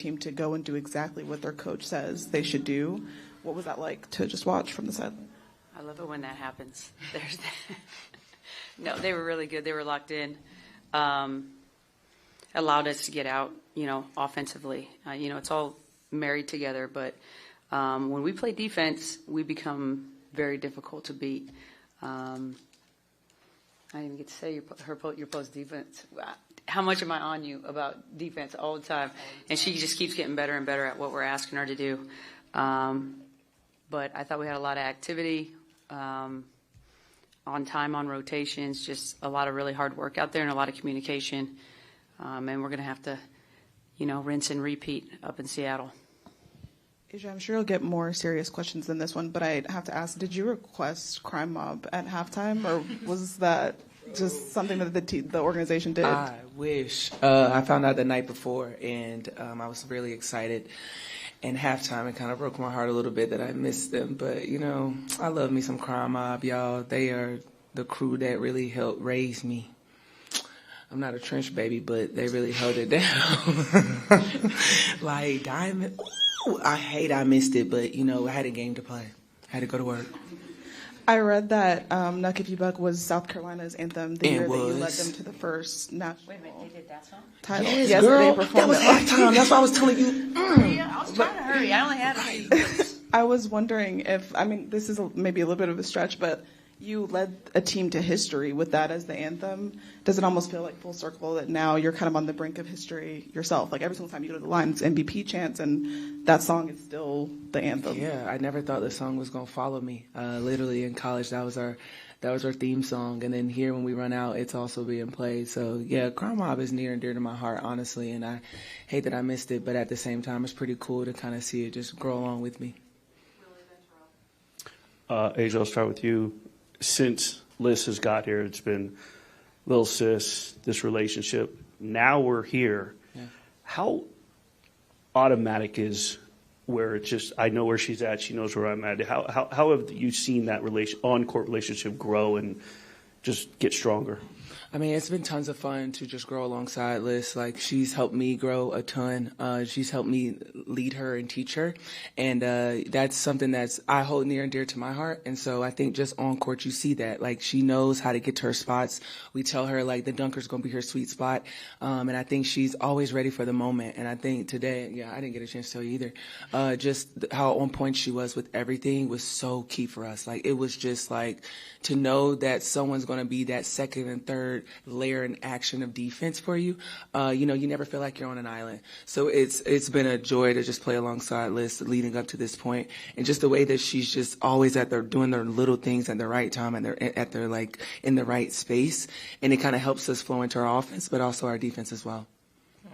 team to go and do exactly what their coach says they should do. What was that like to just watch from the side? I love it when that happens. No, they were really good. They were locked in. Allowed us to get out, offensively. It's all married together, but when we play defense, we become very difficult to beat. I didn't even get to say your post defense. How much am I on you about defense all the time? And she just keeps getting better and better at what we're asking her to do. But I thought we had a lot of activity, on time, on rotations, just a lot of really hard work out there and a lot of communication. And we're going to have to, rinse and repeat up in Seattle. Asia, I'm sure you'll get more serious questions than this one, but I have to ask, did you request Crime Mob at halftime, or was that just something that the organization did? I wish. I found out the night before, and I was really excited. And halftime, it kind of broke my heart a little bit that I missed them. But, I love me some Crime Mob, y'all. They are the crew that really helped raise me. I'm not a trench baby, but they really held it down. Like, Diamond, I hate I missed it, but, I had a game to play. I had to go to work. I read that Nuck If You Buck was South Carolina's anthem the year that you led them to the first national Wait a minute, they did that song? title. Yes, girl, they that was halftime. That's why I was telling you. Yeah, I was trying to hurry. I only had a few minutes. I was wondering if, this is maybe a little bit of a stretch, but you led a team to history with that as the anthem. Does it almost feel like full circle that now you're kind of on the brink of history yourself? Like every single time you go to the line, it's MVP chants, and that song is still the anthem. Yeah, I never thought the song was gonna follow me. Literally in college, that was our theme song, and then here when we run out, it's also being played. So yeah, Crime Mob is near and dear to my heart, honestly, and I hate that I missed it, but at the same time, it's pretty cool to kind of see it just grow along with me. Asia, I'll start with you. Since Liz has got here, it's been Lil Sis, this relationship. Now we're here. Yeah. How automatic is where it's just, I know where she's at, she knows where I'm at. How have you seen that on-court relationship grow and just get stronger? It's been tons of fun to just grow alongside Liz. Like, she's helped me grow a ton. She's helped me lead her and teach her. And that's something I hold near and dear to my heart. And so I think just on court, you see that. Like, she knows how to get to her spots. We tell her, like, the dunker's going to be her sweet spot. And I think she's always ready for the moment. And I think today, I didn't get a chance to tell you either, just how on point she was with everything was so key for us. Like, it was just like to know that someone's going to be that second and third layer and action of defense for you. You never feel like you're on an island. So it's been a joy to just play alongside Liz leading up to this point, and just the way that she's just always doing their little things at the right time, and they're at their like in the right space, and it kind of helps us flow into our offense, but also our defense as well.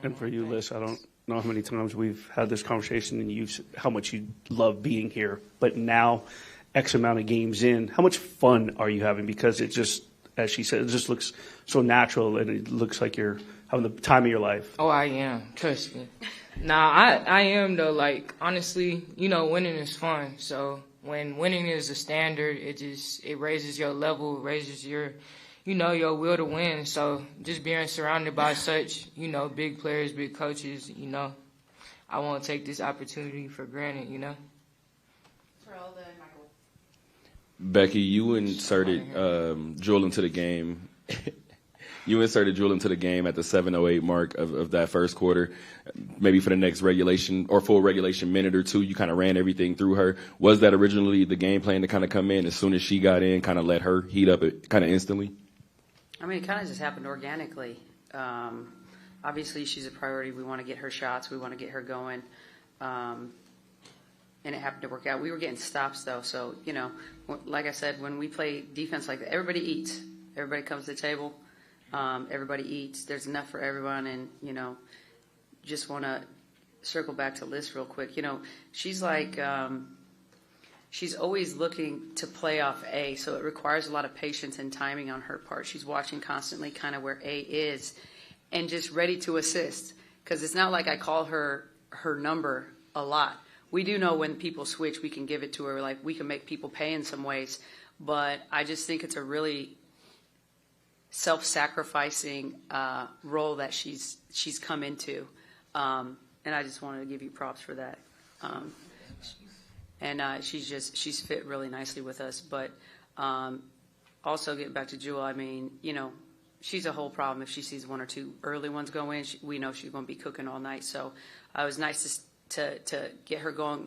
And for you, Liz, I don't know how many times we've had this conversation and how much you love being here, but now X amount of games in, how much fun are you having? Because it just, as she said, it just looks so natural, and it looks like you're having the time of your life. Oh, I am. Trust me. Nah, I am, though. Like, honestly, winning is fun. So when winning is the standard, it raises your level, raises your will to win. So just being surrounded by such, big players, big coaches, I won't take this opportunity for granted, Becky, you inserted Jewel into the game. You inserted Jewel into the game at the 7:08 mark of that first quarter. Maybe for the next regulation or full regulation minute or two, you kind of ran everything through her. Was that originally the game plan to kind of come in as soon as she got in, kind of let her heat up it kind of instantly? It kind of just happened organically. Obviously, she's a priority. We want to get her shots. We want to get her going. And it happened to work out. We were getting stops, though. So, like I said, when we play defense like that, everybody eats. Everybody comes to the table. Everybody eats. There's enough for everyone. And, just want to circle back to Liz real quick. She's like, she's always looking to play off A. So it requires a lot of patience and timing on her part. She's watching constantly kind of where A is and just ready to assist. Because it's not like I call her number a lot. We do know when people switch, we can give it to her. Like, we can make people pay in some ways. But I just think it's a really self-sacrificing role that she's come into. And and I just wanted to give you props for that. She's fit really nicely with us. But also getting back to Jewel, I mean, she's a whole problem. If she sees one or two early ones go in, we know she's going to be cooking all night. So it was nice to get her going,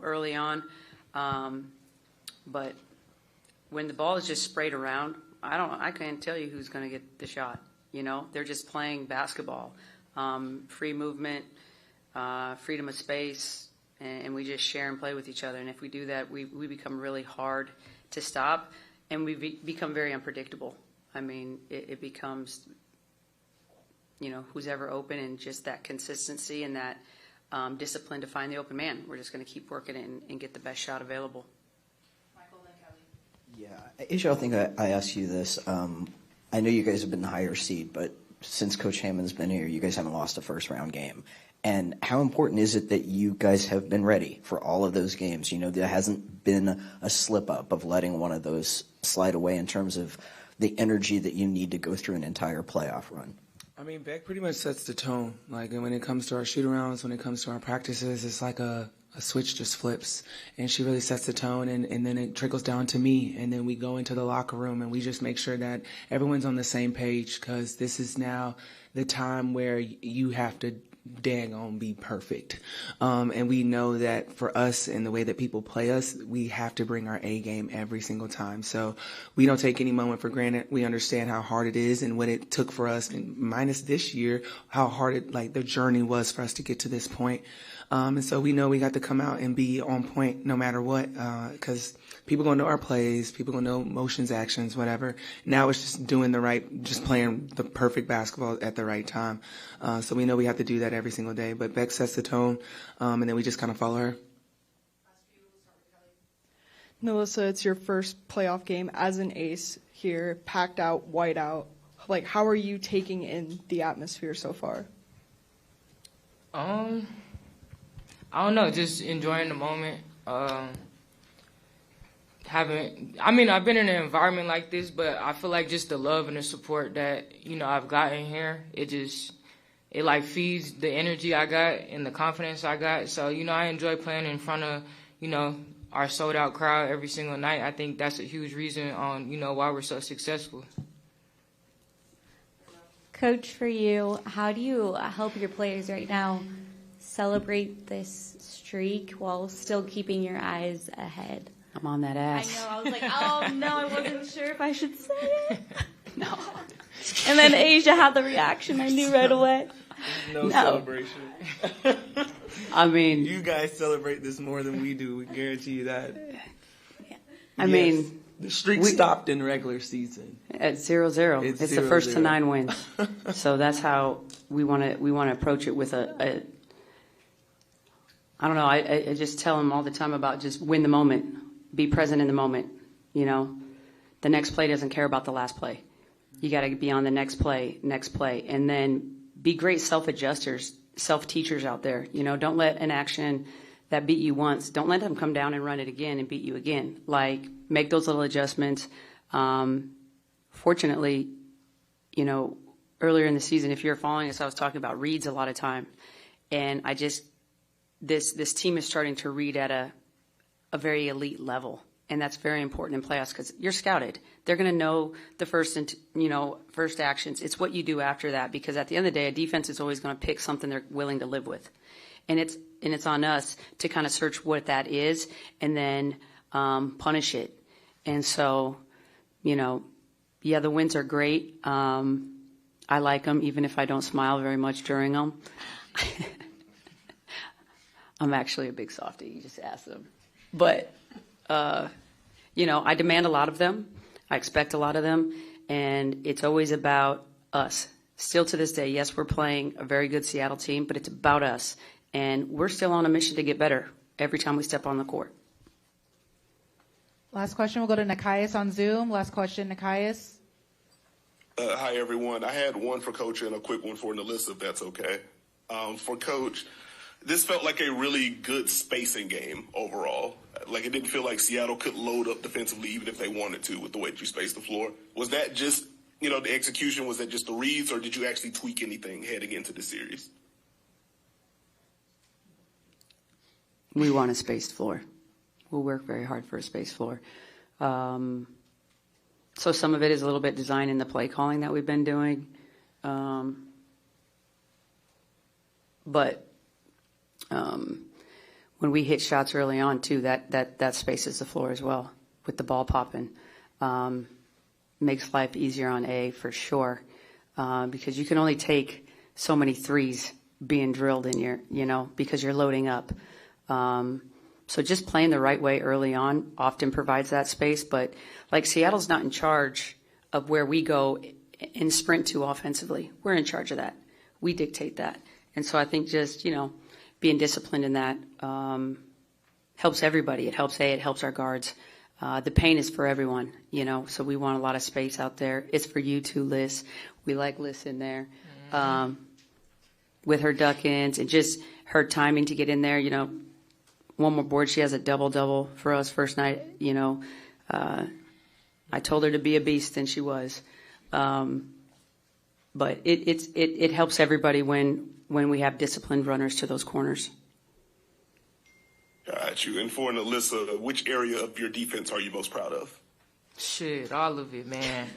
early on. But when the ball is just sprayed around, I can't tell you who's going to get the shot. They're just playing basketball, free movement, freedom of space, and we just share and play with each other. And if we do that, we become really hard to stop, and we become very unpredictable. I mean, it becomes, who's ever open, and just that consistency and that discipline to find the open man. We're just going to keep working it and get the best shot available. Yeah, Asia, I think I asked you this. I know you guys have been the higher seed, but since Coach Hammond's been here, you guys haven't lost a first-round game. And how important is it that you guys have been ready for all of those games? There hasn't been a slip-up of letting one of those slide away in terms of the energy that you need to go through an entire playoff run. I mean, Beck pretty much sets the tone. Like, when it comes to our shoot-arounds, when it comes to our practices, it's like a switch just flips, and she really sets the tone, and then it trickles down to me, and then we go into the locker room, and we just make sure that everyone's on the same page, because this is now the time where you have to dang on be perfect. And we know that for us and the way that people play us, we have to bring our A game every single time. So we don't take any moment for granted. We understand how hard it is and what it took for us, and minus this year, how hard the journey was for us to get to this point. And so we know we got to come out and be on point no matter what, because people going to know our plays, people going to know motions, actions, whatever. Now it's just just playing the perfect basketball at the right time. So we know we have to do that every single day. But Beck sets the tone, and then we just kind of follow her. Melissa, it's your first playoff game as an ace here, packed out, white out. Like, how are you taking in the atmosphere so far? I don't know, just enjoying the moment. I've been in an environment like this, but I feel like just the love and the support that, I've gotten here, it feeds the energy I got and the confidence I got. So, I enjoy playing in front of, our sold out crowd every single night. I think that's a huge reason on, why we're so successful. Coach, for you, how do you help your players right now celebrate this streak while still keeping your eyes ahead? I'm on that ass. I know. I was like, oh, no, I wasn't sure if I should say it. No. And then Asia had the reaction. I knew right away. No celebration. I mean, you guys celebrate this more than we do. We guarantee you that. I mean, the streak stopped in regular season at 0-0. It's the first to 9 wins. So that's how we want to approach it with a I don't know. I just tell them all the time about just win the moment, be present in the moment. The next play doesn't care about the last play. You got to be on the next play, and then be great self-adjusters, self-teachers out there. Don't let an action that beat you once, don't let them come down and run it again and beat you again. Make those little adjustments. Fortunately, earlier in the season, if you're following us, I was talking about reads a lot of time, and this team is starting to read at a very elite level, and that's very important in playoffs because you're scouted. They're going to know the first actions. It's what you do after that, because at the end of the day, a defense is always going to pick something they're willing to live with, and it's on us to kind of search what that is and then punish it. And so, the wins are great. I like them, even if I don't smile very much during them. I'm actually a big softie. You just ask them. But, I demand a lot of them. I expect a lot of them. And it's always about us. Still to this day, yes, we're playing a very good Seattle team, but it's about us. And we're still on a mission to get better every time we step on the court. Last question. We'll go to Nikias on Zoom. Last question, Nikias. Hi, everyone. I had one for Coach and a quick one for Nalissa, if that's okay. For Coach, this felt like a really good spacing game overall. It didn't feel like Seattle could load up defensively even if they wanted to with the way that you spaced the floor. Was that just, the execution, was that just the reads, or did you actually tweak anything heading into the series? we want a spaced floor. We'll work very hard for a spaced floor. So some of it is a little bit design in the play calling that we've been doing. But when we hit shots early on too, that spaces the floor as well with the ball popping. Makes life easier on A for sure, because you can only take so many threes being drilled in your, because you're loading up. So just playing the right way early on often provides that space. But like Seattle's not in charge of where we go and sprint to offensively. We're in charge of that. We dictate that. And so I think just, being disciplined in that helps everybody. It helps A, it helps our guards. The paint is for everyone, so we want a lot of space out there. It's for you too, Liz. We like Liz in there. With her duck-ins and just her timing to get in there, one more board. She has a double-double for us first night, I told her to be a beast, and she was. But it helps everybody when we have disciplined runners to those corners. Got you. And for Alyssa, which area of your defense are you most proud of? Shit, all of it, man.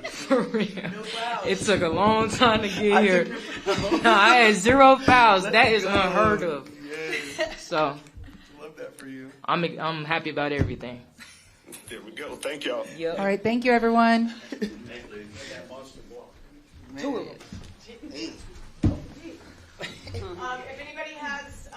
For real. It took a long time to get here. No, I had 0 fouls. That is unheard of. So, Love that for you. I'm happy about everything. There we go. Thank y'all. Yep. All right, thank you, everyone. If anybody has